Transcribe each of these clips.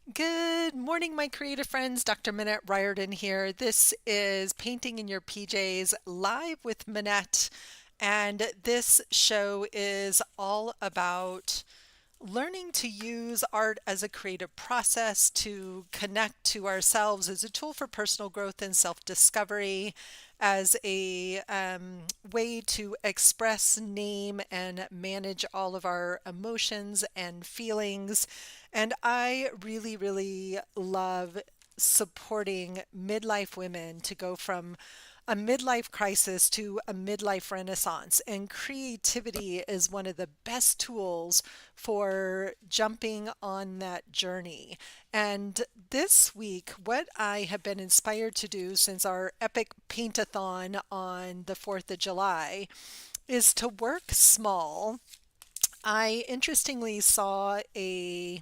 Good morning, my creative friends. Dr. Minette Riordan here. This is Painting in Your PJs live with Minette. And this show is all about learning to use art as a creative process to connect to ourselves as a tool for personal growth and self-discovery, as a way to express, name, and manage all of our emotions and feelings. And I really, really love supporting midlife women to go from a midlife crisis to a midlife renaissance. And creativity is one of the best tools for jumping on that journey. And this week, what I have been inspired to do since our epic paint-a-thon on the 4th of July is to work small. I interestingly saw a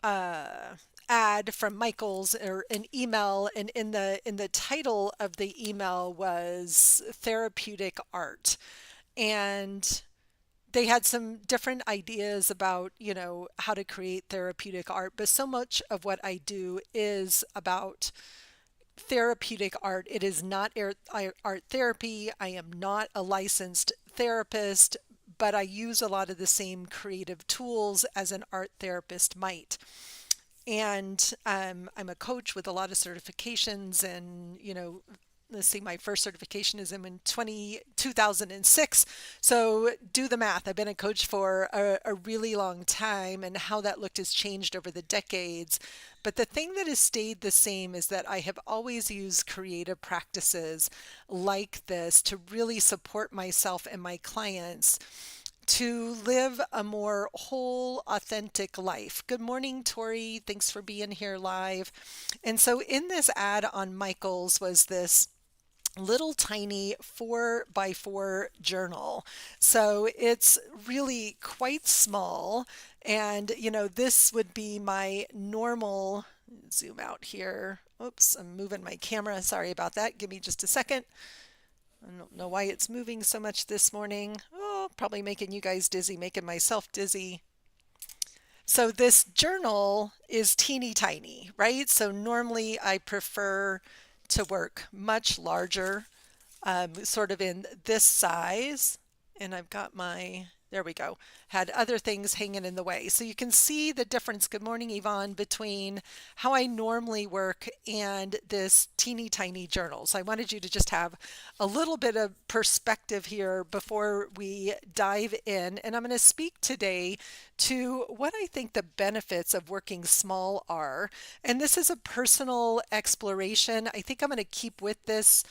uh, ad from Michael's or an email, and in the title of the email was therapeutic art, and they had some different ideas about how to create therapeutic art, but so much of what I do is about therapeutic art. It is not art therapy. I am not a licensed therapist, but I use a lot of the same creative tools as an art therapist might. And I'm a coach with a lot of certifications, and let's see, my first certification is in 2006. So do the math. I've been a coach for a really long time, and how that looked has changed over the decades. But the thing that has stayed the same is that I have always used creative practices like this to really support myself and my clients to live a more whole, authentic life. Good morning, Tori. Thanks for being here live. And so, in this ad on Michael's was this little tiny 4x4 journal. So it's really quite small. And, this would be my normal. Zoom out here. Oops, I'm moving my camera. Sorry about that. Give me just a second. I don't know why it's moving so much this morning. Oh, probably making you guys dizzy, making myself dizzy. So this journal is teeny tiny, right? So normally I prefer to work much larger, sort of in this size. And I've got there we go, had other things hanging in the way. So you can see the difference, good morning, Yvonne, between how I normally work and this teeny tiny journal. So I wanted you to just have a little bit of perspective here before we dive in. And I'm going to speak today to what I think the benefits of working small are. And this is a personal exploration. I think I'm going to keep with this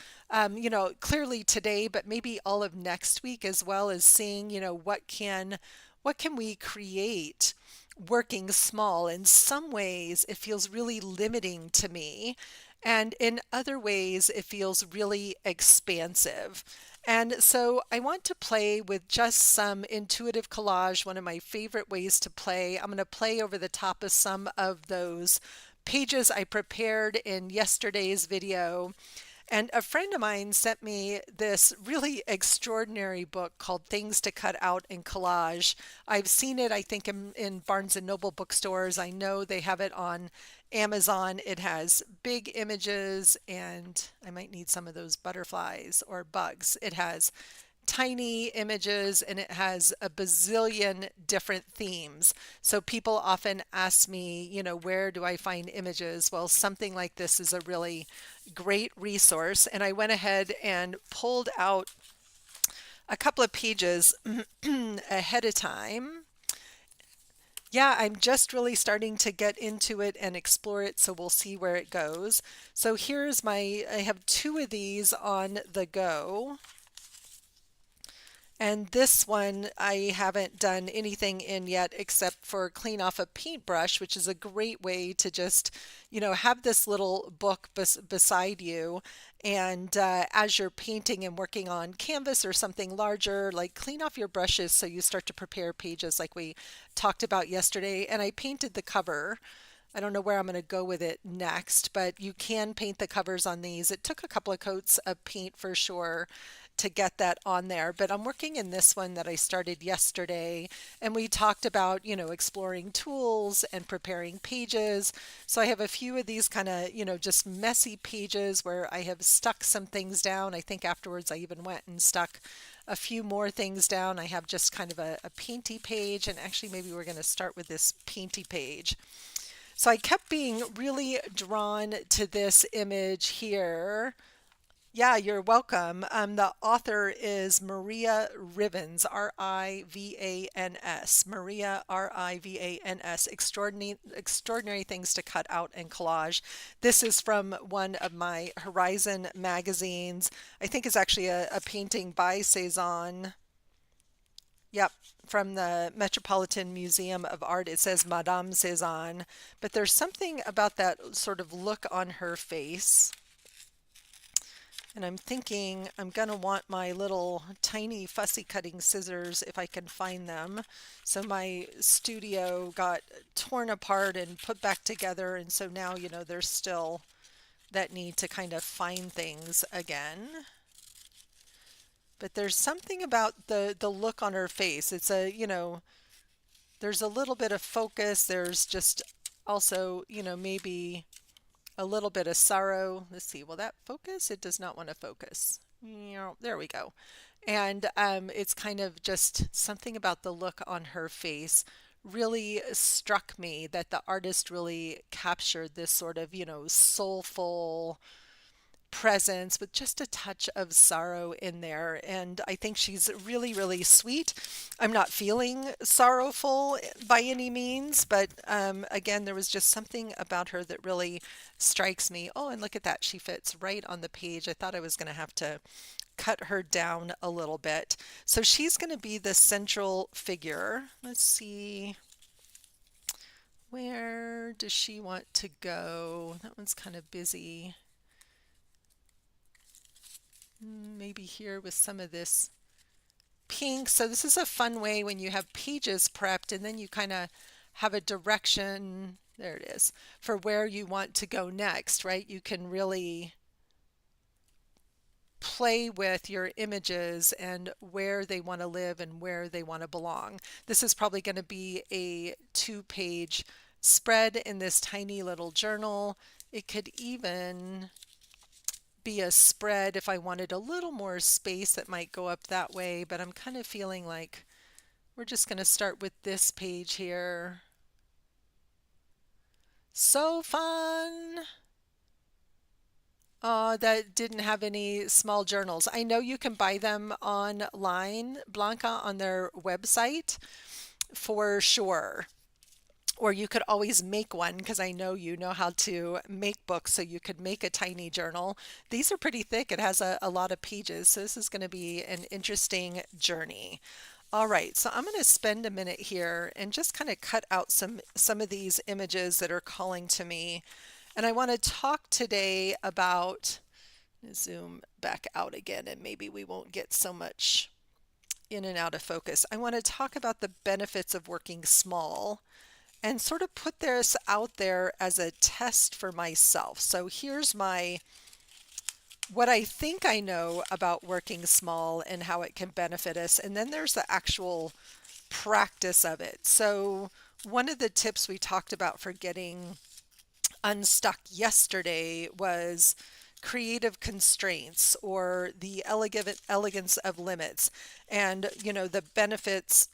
clearly today, but maybe all of next week, as well as seeing, what can we create working small. In some ways, it feels really limiting to me. And in other ways, it feels really expansive. And so I want to play with just some intuitive collage, one of my favorite ways to play. I'm going to play over the top of some of those pages I prepared in yesterday's video. And a friend of mine sent me this really extraordinary book called Things to Cut Out in Collage. I've seen it, I think, in Barnes and Noble bookstores. I know they have it on Amazon. It has big images, and I might need some of those butterflies or bugs. It has tiny images, and it has a bazillion different themes. So people often ask me, where do I find images? Well, something like this is a really great resource. And I went ahead and pulled out a couple of pages ahead of time. Yeah, I'm just really starting to get into it and explore it, so we'll see where it goes. So I have two of these on the go. And this one I haven't done anything in yet except for clean off a paintbrush, which is a great way to just, have this little book beside you. And as you're painting and working on canvas or something larger, like clean off your brushes so you start to prepare pages like we talked about yesterday. And I painted the cover. I don't know where I'm going to go with it next, but you can paint the covers on these. It took a couple of coats of paint for sure to get that on there. But I'm working in this one that I started yesterday, and we talked about, exploring tools and preparing pages. So I have a few of these kind of, just messy pages where I have stuck some things down. I think afterwards I even went and stuck a few more things down. I have just kind of a painty page, and actually maybe we're going to start with this painty page. So I kept being really drawn to this image here. Yeah, you're welcome. The author is Maria Rivans, Rivans. Maria, Rivans. Extraordinary Things to Cut Out and Collage. This is from one of my Horizon magazines. I think it's actually a painting by Cezanne. Yep, from the Metropolitan Museum of Art. It says Madame Cezanne, but there's something about that sort of look on her face. And I'm thinking I'm going to want my little tiny fussy cutting scissors if I can find them. So my studio got torn apart and put back together, and so now, there's still that need to kind of find things again. But there's something about the look on her face. It's there's a little bit of focus. There's just also, maybe a little bit of sorrow. Let's see, will that focus? It does not want to focus. There we go. And it's kind of just something about the look on her face really struck me, that the artist really captured this sort of, soulful presence with just a touch of sorrow in there. And I think she's really, really sweet. I'm not feeling sorrowful by any means, but again, there was just something about her that really strikes me. Oh, and look at that. She fits right on the page. I thought I was going to have to cut her down a little bit. So she's going to be the central figure. Let's see. Where does she want to go? That one's kind of busy. Maybe here with some of this pink. So this is a fun way when you have pages prepped and then you kind of have a direction, there it is, for where you want to go next, right? You can really play with your images and where they want to live and where they want to belong. This is probably going to be a 2-page spread in this tiny little journal. It could even be a spread if I wanted a little more space that might go up that way, but I'm kind of feeling like we're just going to start with this page here. So fun! That didn't have any small journals. I know you can buy them online, Blanca, on their website for sure. Or you could always make one, because I know you know how to make books, so you could make a tiny journal. These are pretty thick. It has a lot of pages, so this is going to be an interesting journey. All right, so I'm going to spend a minute here and just kind of cut out some of these images that are calling to me. And I want to talk today about, zoom back out again, and maybe we won't get so much in and out of focus. I want to talk about the benefits of working small and sort of put this out there as a test for myself. So here's what I think I know about working small and how it can benefit us. And then there's the actual practice of it. So one of the tips we talked about for getting unstuck yesterday was creative constraints, or the elegance of limits, and the benefits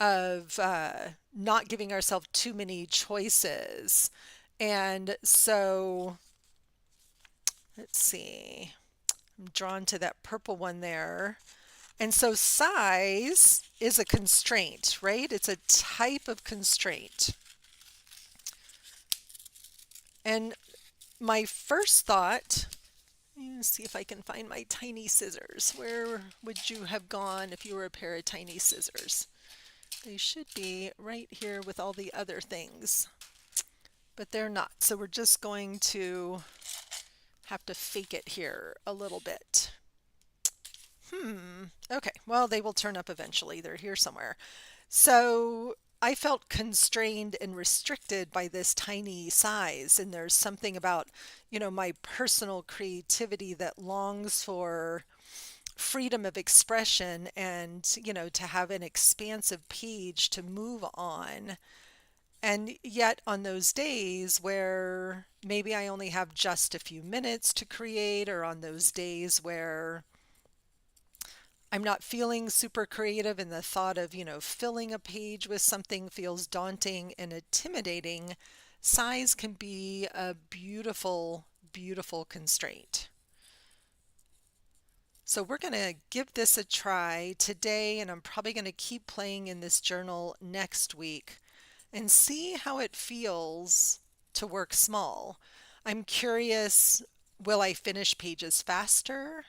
of not giving ourselves too many choices. And so let's see, I'm drawn to that purple one there. And so size is a constraint, right? It's a type of constraint. And my first thought, let's see if I can find my tiny scissors. Where would you have gone if you were a pair of tiny scissors? They should be right here with all the other things, but they're not. So we're just going to have to fake it here a little bit. Okay, well, they will turn up eventually. They're here somewhere. So I felt constrained and restricted by this tiny size, and there's something about, my personal creativity that longs for freedom of expression and, to have an expansive page to move on. And yet, on those days where maybe I only have just a few minutes to create, or on those days where I'm not feeling super creative and the thought of, filling a page with something feels daunting and intimidating, size can be a beautiful, beautiful constraint. So we're going to give this a try today, and I'm probably going to keep playing in this journal next week and see how it feels to work small. I'm curious, will I finish pages faster?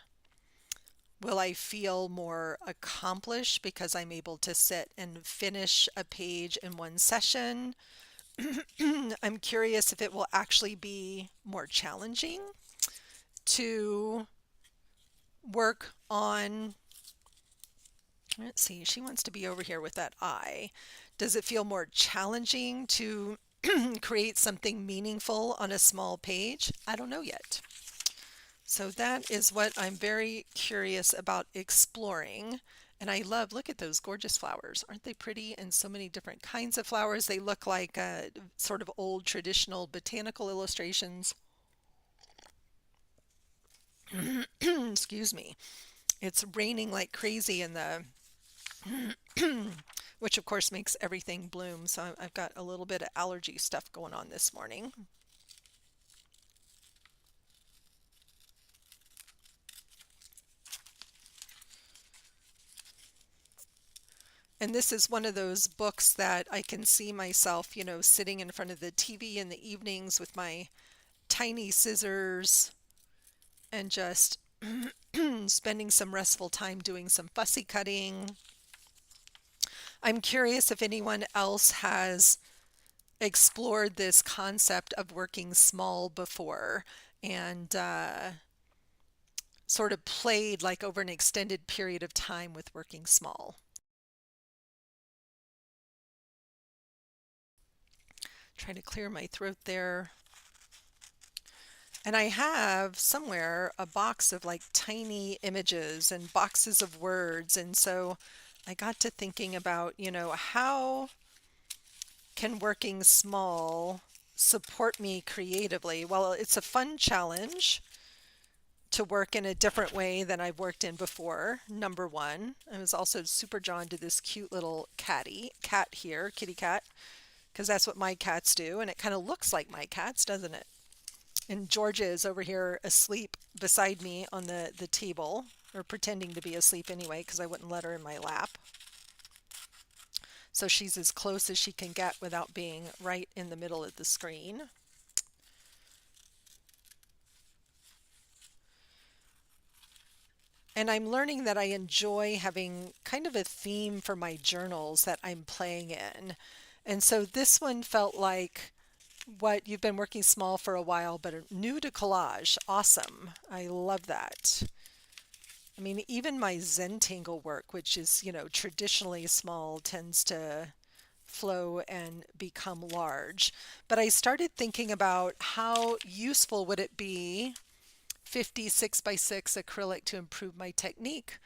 Will I feel more accomplished because I'm able to sit and finish a page in one session? I'm curious if it will actually be more challenging to work on. Let's see, she wants to be over here with that eye. Does it feel more challenging to create something meaningful on a small page? I don't know yet. So that is what I'm very curious about exploring. And I love, look at those gorgeous flowers. Aren't they pretty? And so many different kinds of flowers. They look like sort of old traditional botanical illustrations. Excuse me. It's raining like crazy in the which of course makes everything bloom. So I've got a little bit of allergy stuff going on this morning. And this is one of those books that I can see myself, sitting in front of the TV in the evenings with my tiny scissors and just spending some restful time doing some fussy cutting. I'm curious if anyone else has explored this concept of working small before and sort of played like over an extended period of time with working small. Trying to clear my throat there. And I have somewhere a box of like tiny images and boxes of words. And so I got to thinking about, how can working small support me creatively? Well, it's a fun challenge to work in a different way than I've worked in before, number one. I was also super drawn to this cute little cat here, kitty cat, because that's what my cats do, and it kind of looks like my cats, doesn't it? And Georgia is over here asleep beside me on the table, or pretending to be asleep anyway, because I wouldn't let her in my lap. So she's as close as she can get without being right in the middle of the screen. And I'm learning that I enjoy having kind of a theme for my journals that I'm playing in. And so this one felt like what you've been working small for a while, but are new to collage. Awesome. I love that. I mean, even my zentangle work, which is, traditionally small, tends to flow and become large. But I started thinking about how useful would it be 56 by 6 acrylic to improve my technique.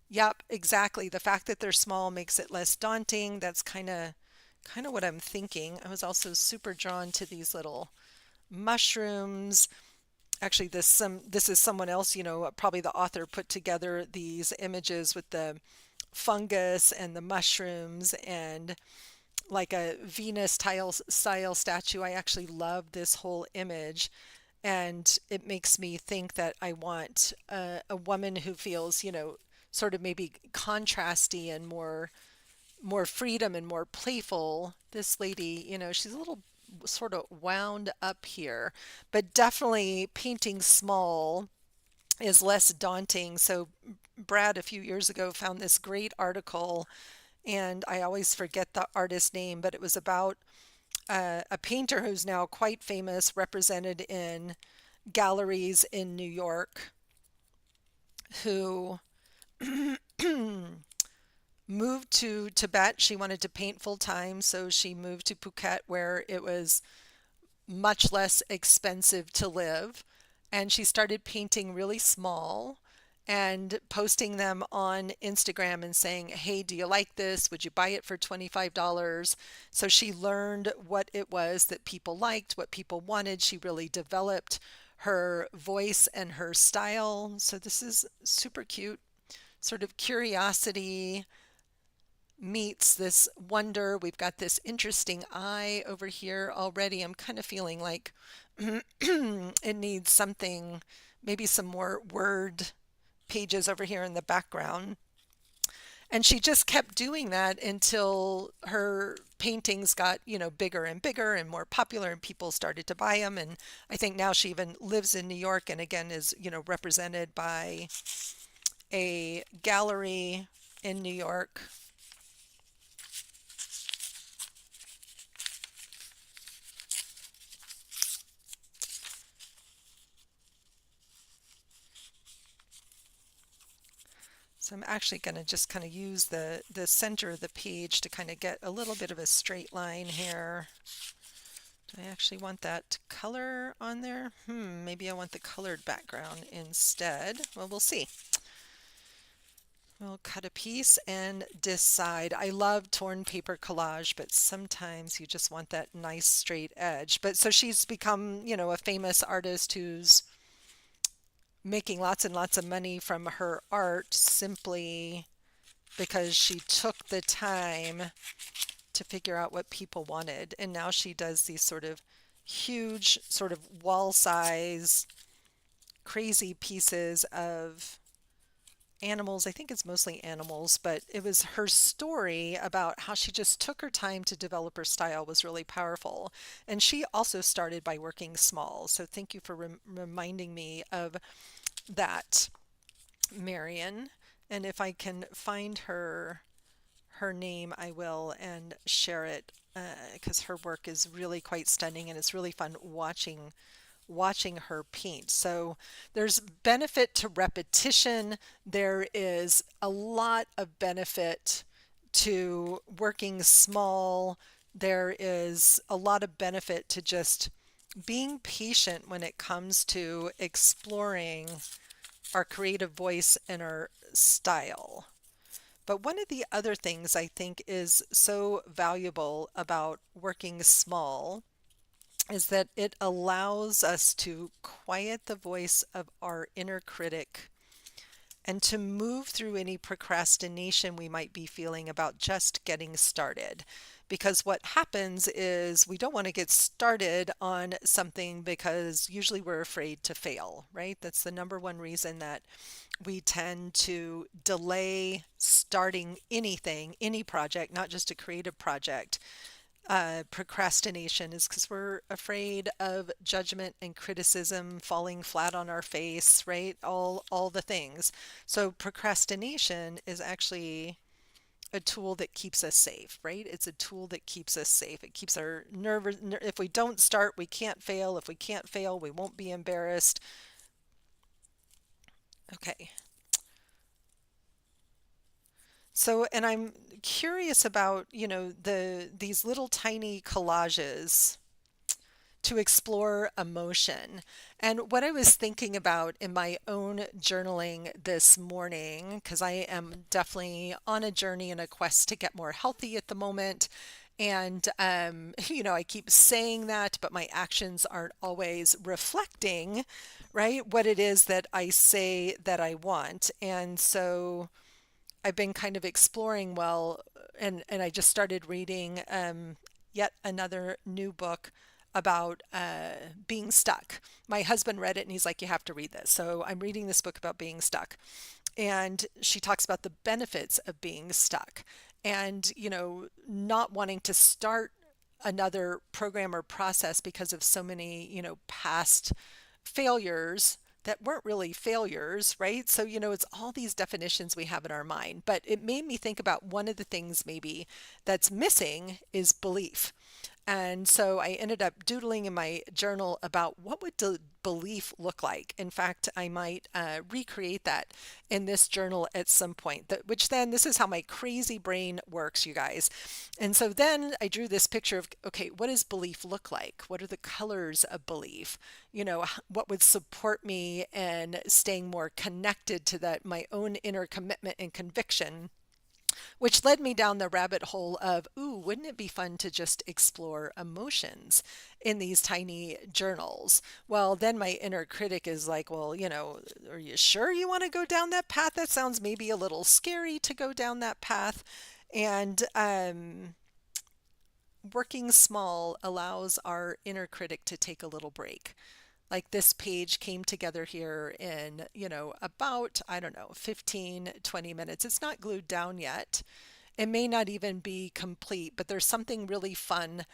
Yep, exactly. The fact that they're small makes it less daunting. That's kind of what I'm thinking. I was also super drawn to these little mushrooms. Actually, this is someone else, probably the author put together these images with the fungus and the mushrooms and like a Venus style statue. I actually love this whole image. And it makes me think that I want a woman who feels, sort of maybe contrasty and more freedom and more playful. This lady, she's a little sort of wound up here, but definitely painting small is less daunting. So Brad, a few years ago, found this great article, and I always forget the artist's name, but it was about a painter who's now quite famous, represented in galleries in New York, who moved to Tibet. She wanted to paint full time, so she moved to Phuket where it was much less expensive to live. And she started painting really small. and posting them on Instagram and saying, hey, do you like this? Would you buy it for $25? So she learned what it was that people liked, what people wanted. She really developed her voice and her style. So this is super cute, sort of curiosity meets this wonder. We've got this interesting eye over here already. I'm kind of feeling like it needs something, maybe some more word pages over here in the background. And she just kept doing that until her paintings got, bigger and bigger and more popular and people started to buy them. And I think now she even lives in New York and again is, represented by a gallery in New York. So I'm actually going to just kind of use the center of the page to kind of get a little bit of a straight line here. Do I actually want that color on there? Maybe I want the colored background instead. Well, we'll see. We'll cut a piece and decide. I love torn paper collage, but sometimes you just want that nice straight edge. But so she's become, a famous artist who's making lots and lots of money from her art simply because she took the time to figure out what people wanted. And now she does these sort of huge, sort of wall size, crazy pieces of animals. I think it's mostly animals, but it was her story about how she just took her time to develop her style was really powerful. And she also started by working small. So thank you for reminding me of that, Marion. And if I can find her name, I will and share it because her work is really quite stunning and it's really fun watching her paint. So there's benefit to repetition. There is a lot of benefit to working small. There is a lot of benefit to just being patient when it comes to exploring our creative voice and our style. But one of the other things I think is so valuable about working small is that it allows us to quiet the voice of our inner critic and to move through any procrastination we might be feeling about just getting started. Because what happens is we don't want to get started on something because usually we're afraid to fail, right? That's the number one reason that we tend to delay starting anything, any project, not just a creative project. Procrastination is because we're afraid of judgment and criticism falling flat on our face, right? All the things. So procrastination is actually a tool that keeps us safe, right? It's a tool that keeps us safe. It keeps our nervous. If we don't start, we can't fail. If we can't fail, we won't be embarrassed. Okay. So, and I'm curious about, these little tiny collages to explore emotion. And what I was thinking about in my own journaling this morning, because I am definitely on a journey and a quest to get more healthy at the moment. And, I keep saying that, but my actions aren't always reflecting, right, what it is that I say that I want. And so I've been kind of exploring, well, and I just started reading yet another new book about being stuck. My husband read it and he's like, you have to read this. So I'm reading this book about being stuck. And she talks about the benefits of being stuck and, not wanting to start another program or process because of so many, past failures that weren't really failures, right? So, it's all these definitions we have in our mind, but it made me think about one of the things maybe that's missing is belief. And so I ended up doodling in my journal about what would belief look like? In fact, I might recreate that in this journal at some point, which then this is how my crazy brain works, you guys. And so then I drew this picture of, okay, what does belief look like? What are the colors of belief? You know, what would support me in staying more connected to that, my own inner commitment and conviction, which led me down the rabbit hole of, ooh, wouldn't it be fun to just explore emotions in these tiny journals? Well, then my inner critic is like, well, you know, are you sure you want to go down that path? That sounds maybe a little scary to go down that path. And working small allows our inner critic to take a little break. Like this page came together here in, you know, about, I don't know, 15, 20 minutes. It's not glued down yet. It may not even be complete, but there's something really fun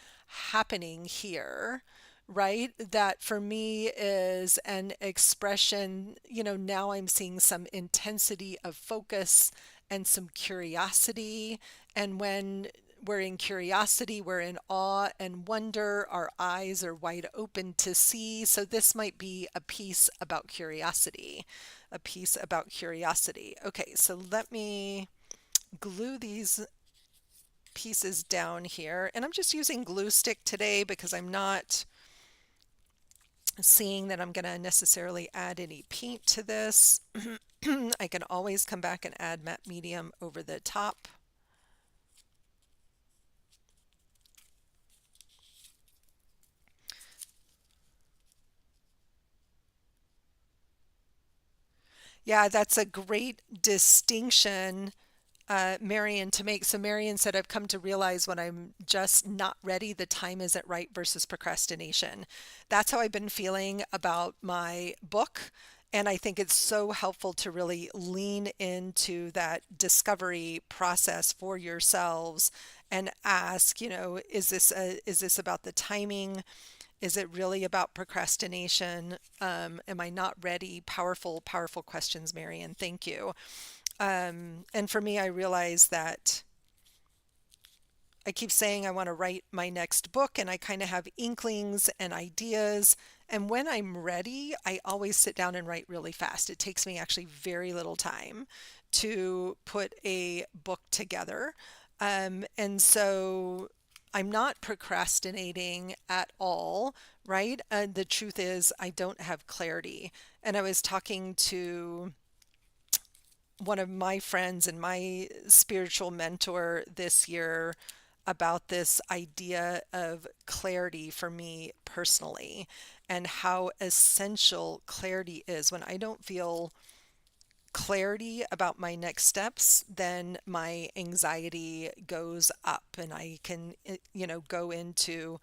happening here, right? That for me is an expression, you know, now I'm seeing some intensity of focus and some curiosity. And when we're in curiosity, we're in awe and wonder. Our eyes are wide open to see. So this might be a piece about curiosity, a piece about curiosity. Okay, so let me glue these pieces down here. And I'm just using glue stick today because I'm not seeing that I'm going to necessarily add any paint to this. I can always come back and add matte medium over the top. Yeah, that's a great distinction, Marion, to make. So Marion said, I've come to realize when I'm just not ready, the time isn't right versus procrastination. That's how I've been feeling about my book. And I think it's so helpful to really lean into that discovery process for yourselves and ask, you know, is this about the timing? Is it really about procrastination? Am I not ready? Powerful, powerful questions, Marion. Thank you. And for me, I realize that I keep saying I want to write my next book, and I kind of have inklings and ideas. And when I'm ready, I always sit down and write really fast. It takes me actually very little time to put a book together. And so I'm not procrastinating at all, right? The truth is, I don't have clarity. And I was talking to one of my friends and my spiritual mentor this year about this idea of clarity for me personally and how essential clarity is. When I don't feel clarity about my next steps, then my anxiety goes up and I can, you know, go into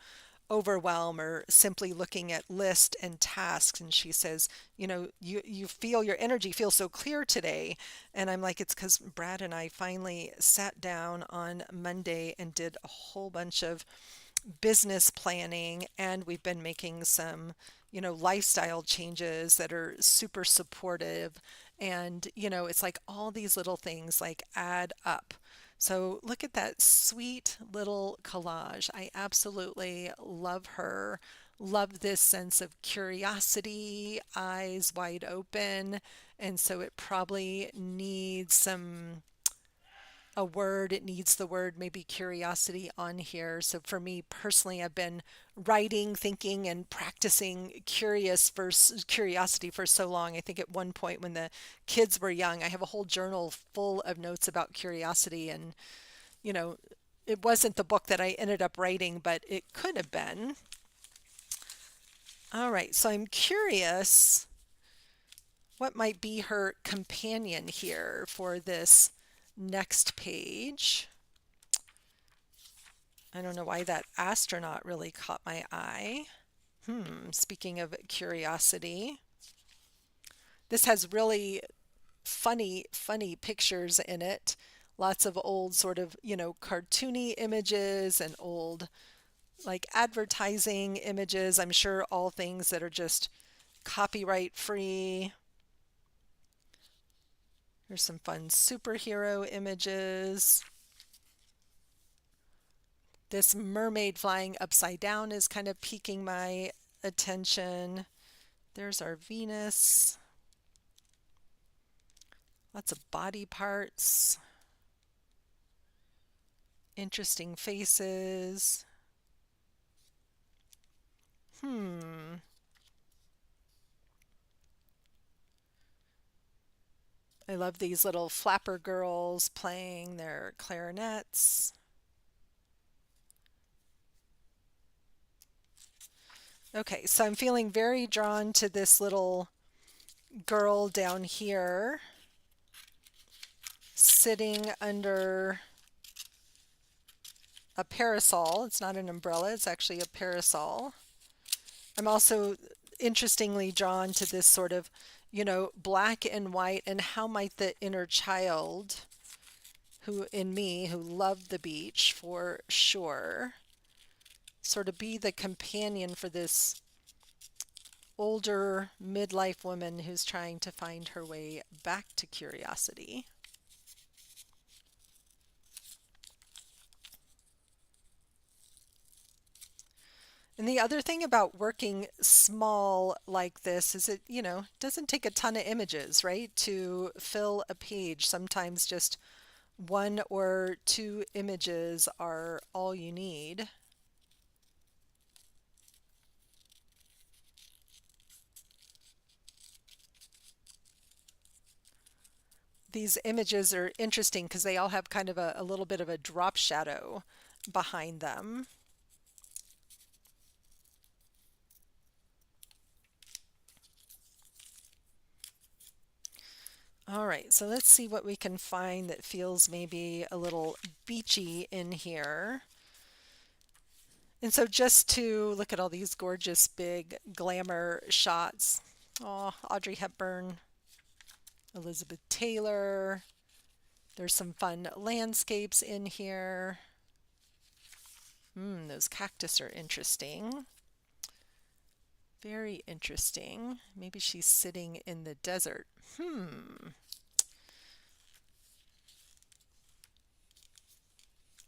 overwhelm or simply looking at list and tasks. And she says, you know, you feel your energy feels so clear today. And I'm like, it's because Brad and I finally sat down on Monday and did a whole bunch of business planning, and we've been making some, you know, lifestyle changes that are super supportive. And, you know, it's like all these little things like add up. So look at that sweet little collage. I absolutely love her. Love this sense of curiosity, eyes wide open. And so it probably needs a word, it needs the word maybe curiosity on here. So for me personally, I've been writing, thinking, and practicing curiosity for so long. I think at one point when the kids were young, I have a whole journal full of notes about curiosity. And, you know, it wasn't the book that I ended up writing, but it could have been. All right, so I'm curious what might be her companion here for this next page. I don't know why that astronaut really caught my eye. Speaking of curiosity, this has really funny pictures in it. Lots of old sort of, you know, cartoony images and old like advertising images. I'm sure all things that are just copyright free. There's some fun superhero images. This mermaid flying upside down is kind of piquing my attention. There's our Venus. Lots of body parts. Interesting faces. I love these little flapper girls playing their clarinets. Okay, so I'm feeling very drawn to this little girl down here sitting under a parasol. It's not an umbrella, it's actually a parasol. I'm also interestingly drawn to this sort of, black and white, and how might the inner child who in me, who loved the beach for sure, sort of be the companion for this older midlife woman who's trying to find her way back to curiosity. And the other thing about working small like this is it, doesn't take a ton of images, right, to fill a page. Sometimes just one or two images are all you need. These images are interesting because they all have kind of a little bit of a drop shadow behind them. All right, so let's see what we can find that feels maybe a little beachy in here. And so just to look at all these gorgeous big glamour shots. Oh, Audrey Hepburn, Elizabeth Taylor. There's some fun landscapes in here. Those cactus are interesting. Very interesting. Maybe she's sitting in the desert.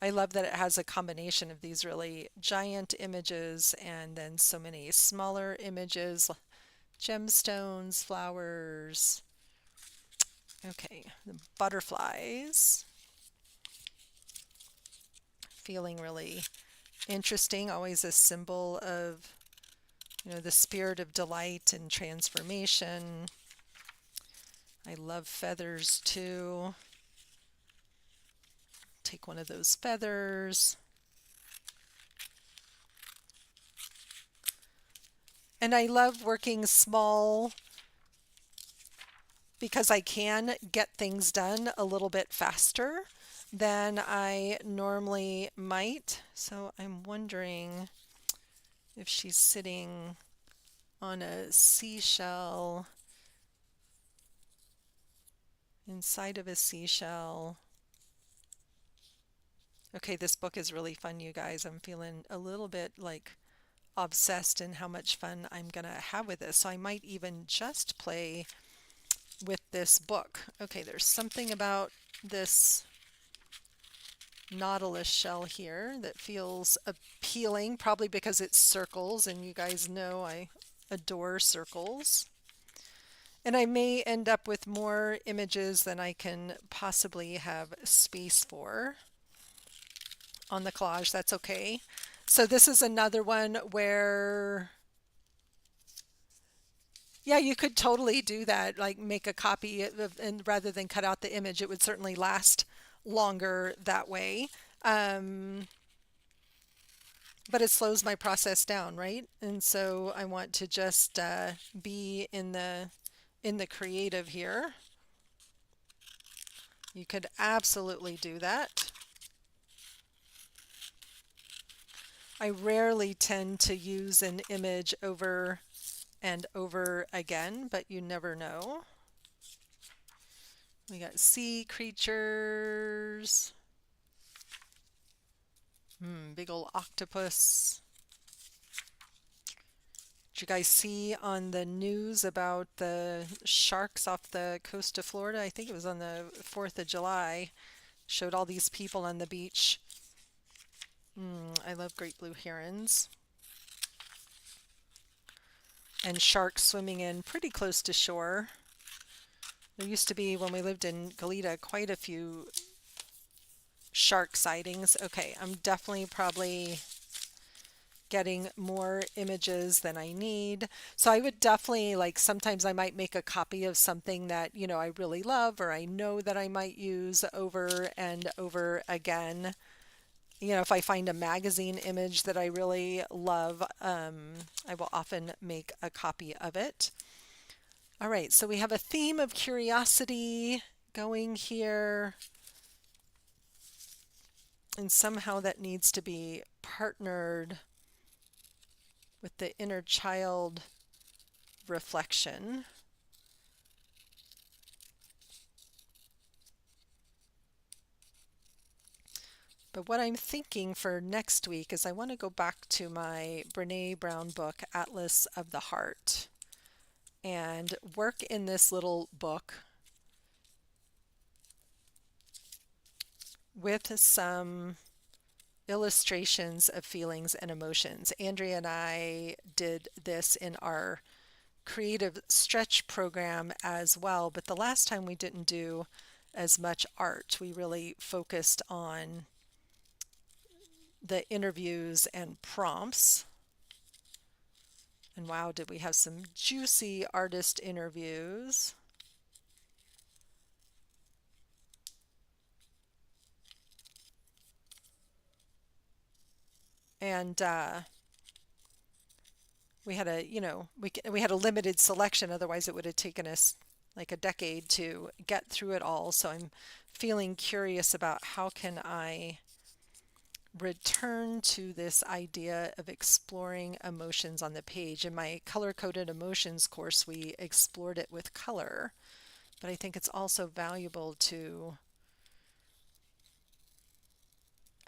I love that it has a combination of these really giant images and then so many smaller images, gemstones, flowers. Okay, the butterflies. Feeling really interesting, always a symbol of, the spirit of delight and transformation. I love feathers too. Take one of those feathers. And I love working small because I can get things done a little bit faster than I normally might. So I'm wondering if she's sitting on a seashell, inside of a seashell. Okay, this book is really fun, you guys. I'm feeling a little bit like obsessed in how much fun I'm gonna have with this. So I might even just play with this book. Okay, there's something about this nautilus shell here that feels appealing, probably because it's circles, and you guys know I adore circles. And I may end up with more images than I can possibly have space for on the collage. That's okay. So this is another one where, yeah, you could totally do that, like make a copy of, and rather than cut out the image, it would certainly last longer that way. But it slows my process down, right? And so I want to just be in the creative here. You could absolutely do that. I rarely tend to use an image over and over again, but you never know. We got sea creatures. Big old octopus. Did you guys see on the news about the sharks off the coast of Florida? I think it was on the 4th of July. Showed all these people on the beach. I love great blue herons. and sharks swimming in pretty close to shore. There used to be, when we lived in Goleta, quite a few shark sightings. Okay, I'm definitely probably getting more images than I need. So I would definitely, like, sometimes I might make a copy of something that, you know, I really love or I know that I might use over and over again. You know, if I find a magazine image that I really love, I will often make a copy of it. All right, so we have a theme of curiosity going here, and somehow that needs to be partnered with the inner child reflection. But what I'm thinking for next week is I want to go back to my Brene Brown book, Atlas of the Heart, and work in this little book with some illustrations of feelings and emotions. Andrea and I did this in our creative stretch program as well, but the last time we didn't do as much art. We really focused on the interviews and prompts. And wow, did we have some juicy artist interviews. And we had a, you know, we had a limited selection, otherwise it would have taken us like a decade to get through it all. So I'm feeling curious about how can I return to this idea of exploring emotions on the page. In my color-coded emotions course, we explored it with color, but I think it's also valuable to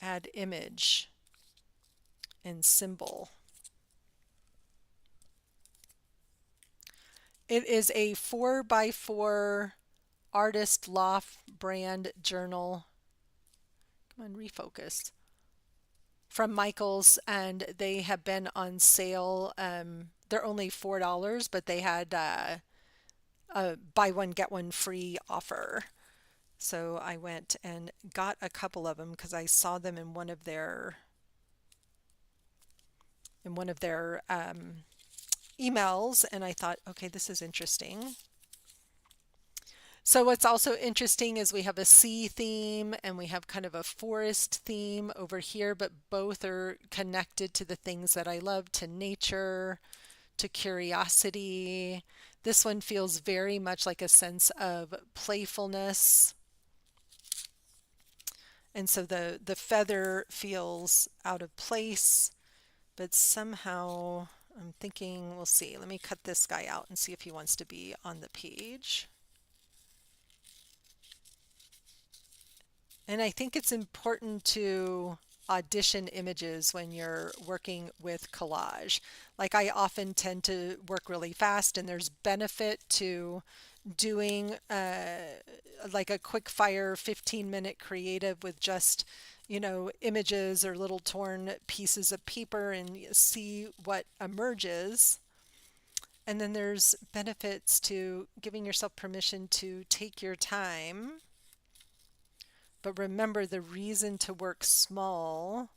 add image and symbol. It is a 4x4 artist loft brand journal. Come on, refocus. From Michaels, and they have been on sale. They're only $4, but they had a buy one get one free offer. So I went and got a couple of them because I saw them in one of their emails, and I thought, okay, this is interesting. So what's also interesting is we have a sea theme and we have kind of a forest theme over here, but both are connected to the things that I love, to nature, to curiosity. This one feels very much like a sense of playfulness. And so the feather feels out of place, but somehow I'm thinking, we'll see. Let me cut this guy out and see if he wants to be on the page. And I think it's important to audition images when you're working with collage. Like, I often tend to work really fast, and there's benefit to doing like a quick fire 15-minute creative with just, you know, images or little torn pieces of paper and see what emerges. And then there's benefits to giving yourself permission to take your time. But remember, the reason to work small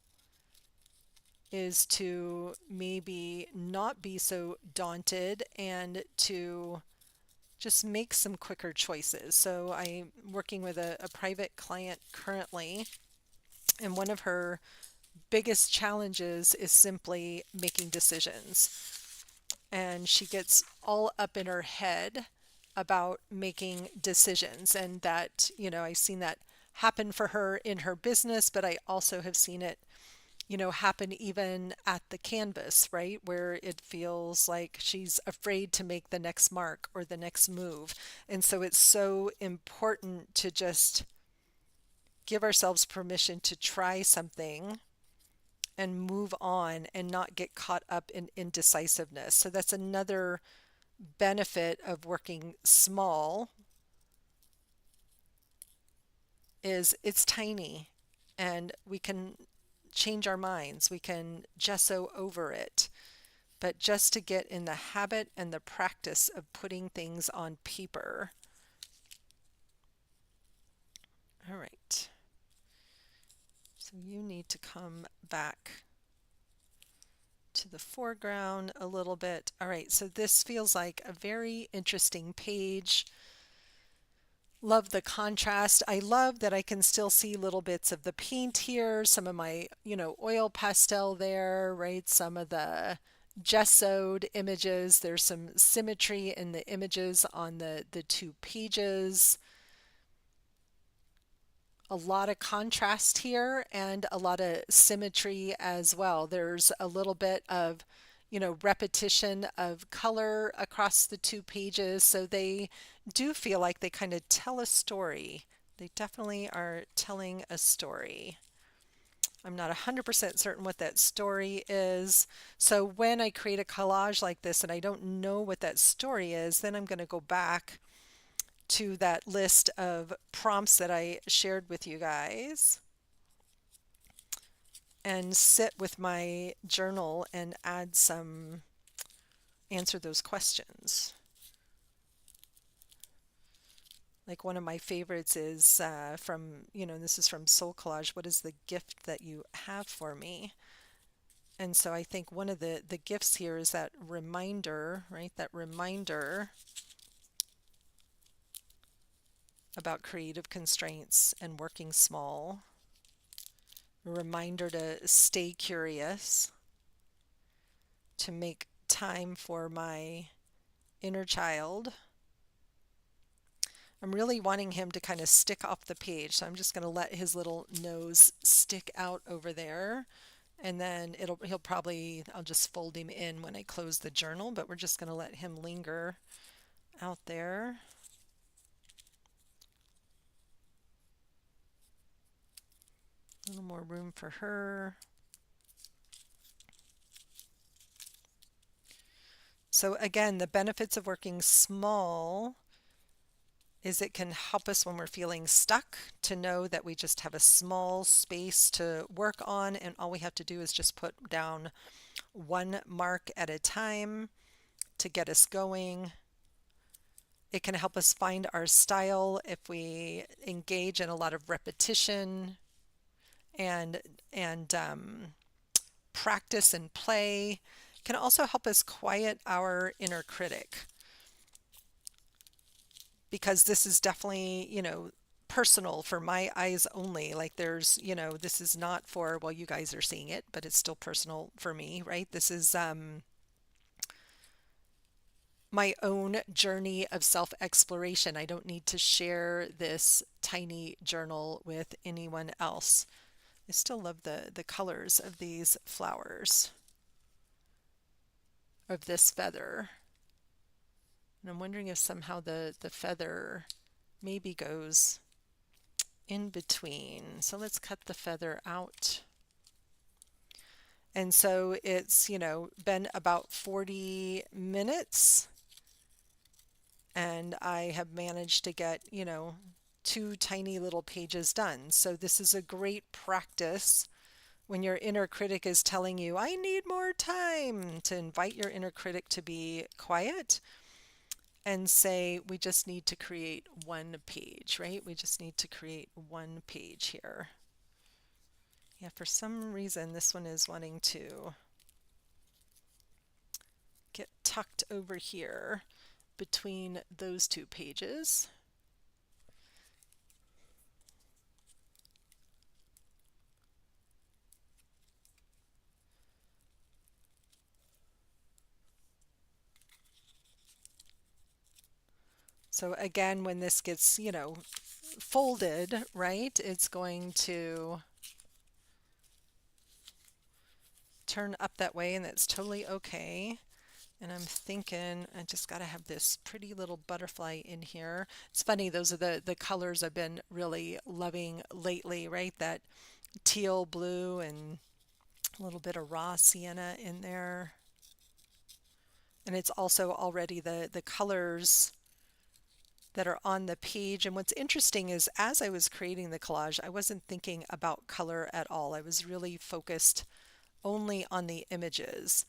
is to maybe not be so daunted and to just make some quicker choices. So I'm working with a private client currently, and one of her biggest challenges is simply making decisions. And she gets all up in her head about making decisions, and that, you know, I've seen that happen for her in her business, but I also have seen it, you know, happen even at the canvas, right? Where it feels like she's afraid to make the next mark or the next move. And so it's so important to just give ourselves permission to try something and move on and not get caught up in indecisiveness. So that's another benefit of working small, is it's tiny and we can change our minds. We can gesso over it. but just to get in the habit and the practice of putting things on paper. All right. So you need to come back to the foreground a little bit. All right, so this feels like a very interesting page. Love the contrast. I love that I can still see little bits of the paint here, some of my, oil pastel there, right? Some of the gessoed images. There's some symmetry in the images on the two pages. A lot of contrast here and a lot of symmetry as well. There's a little bit of, repetition of color across the two pages, so they do feel like they kind of tell a story. They definitely are telling a story. I'm not 100% certain what that story is. So when I create a collage like this and I don't know what that story is, then I'm going to go back to that list of prompts that I shared with you guys and sit with my journal and answer those questions. Like one of my favorites is this is from Soul Collage. What is the gift that you have for me? And so I think one of the gifts here is that reminder, right? That reminder about creative constraints and working small. A reminder to stay curious, to make time for my inner child. I'm really wanting him to kind of stick off the page, so I'm just going to let his little nose stick out over there, and then I'll just fold him in when I close the journal, but we're just going to let him linger out there. A little more room for her. So again, the benefits of working small is it can help us when we're feeling stuck to know that we just have a small space to work on, and all we have to do is just put down one mark at a time to get us going. It can help us find our style if we engage in a lot of repetition and practice and play. It can also help us quiet our inner critic, because this is definitely, personal for my eyes only. Like this is not for, well, you guys are seeing it, but it's still personal for me, right? This is my own journey of self-exploration. I don't need to share this tiny journal with anyone else. I still love the colors of these flowers, of this feather. And I'm wondering if somehow the feather maybe goes in between. So let's cut the feather out. And so it's, been about 40 minutes, and I have managed to get, 2 tiny little pages done. So this is a great practice when your inner critic is telling you, I need more time, to invite your inner critic to be quiet and say, we just need to create one page, right? We just need to create one page here. Yeah, for some reason, this one is wanting to get tucked over here between those 2 pages. So again, when this gets, folded, right, it's going to turn up that way, and that's totally okay. And I'm thinking I just got to have this pretty little butterfly in here. It's funny, those are the colors I've been really loving lately, right? That teal blue and a little bit of raw sienna in there. And it's also already the colors that are on the page. And what's interesting is, as I was creating the collage, I wasn't thinking about color at all. I was really focused only on the images.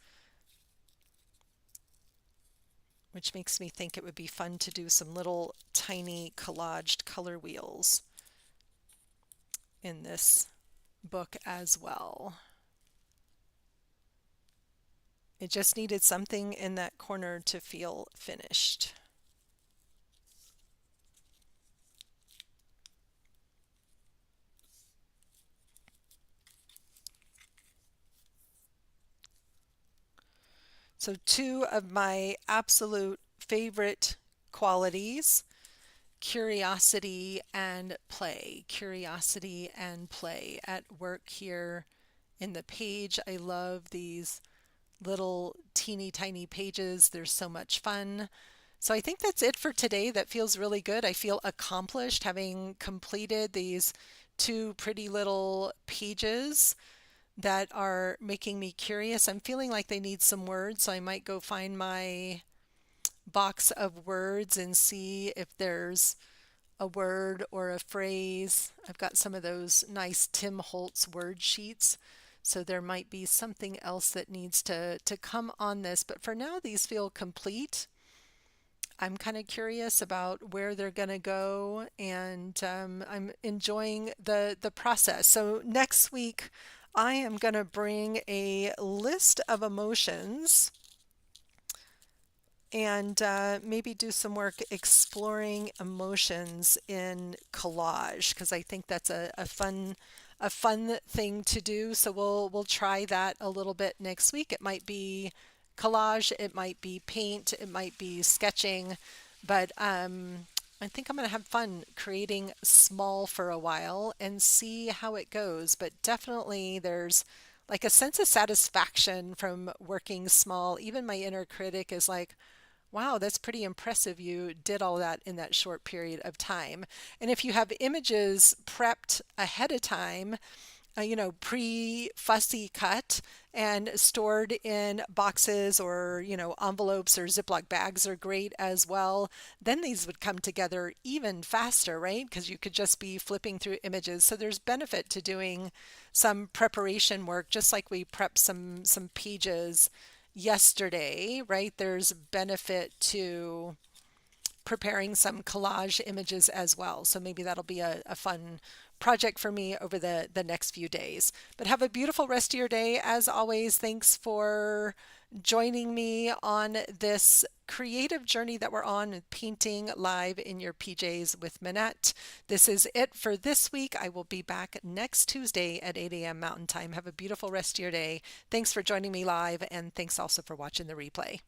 which makes me think it would be fun to do some little tiny collaged color wheels in this book as well. It just needed something in that corner to feel finished. So two of my absolute favorite qualities, curiosity and play. Curiosity and play at work here in the page. I love these little teeny tiny pages. They're so much fun. So I think that's it for today. That feels really good. I feel accomplished having completed these two pretty little pages that are making me curious. I'm feeling like they need some words, so I might go find my box of words and see if there's a word or a phrase. I've got some of those nice Tim Holtz word sheets, so there might be something else that needs to come on this. But for now, these feel complete. I'm kind of curious about where they're going to go, and I'm enjoying the process. So next week, I am going to bring a list of emotions and maybe do some work exploring emotions in collage, because I think that's a fun thing to do. So we'll try that a little bit next week. It might be collage, it might be paint, it might be sketching, but I think I'm going to have fun creating small for a while and see how it goes. But definitely there's like a sense of satisfaction from working small. Even my inner critic is like, wow, that's pretty impressive. You did all that in that short period of time. And if you have images prepped ahead of time, pre-fussy cut and stored in boxes or, envelopes or Ziploc bags are great as well. Then these would come together even faster, right? Because you could just be flipping through images. So there's benefit to doing some preparation work, just like we prepped some pages yesterday, right? There's benefit to preparing some collage images as well. So maybe that'll be a fun project for me over the next few days. But have a beautiful rest of your day. As always, thanks for joining me on this creative journey that we're on, painting live in your PJs with Minette. This is it for this week. I will be back next Tuesday at 8 a.m. Mountain Time. Have a beautiful rest of your day. Thanks for joining me live, and thanks also for watching the replay.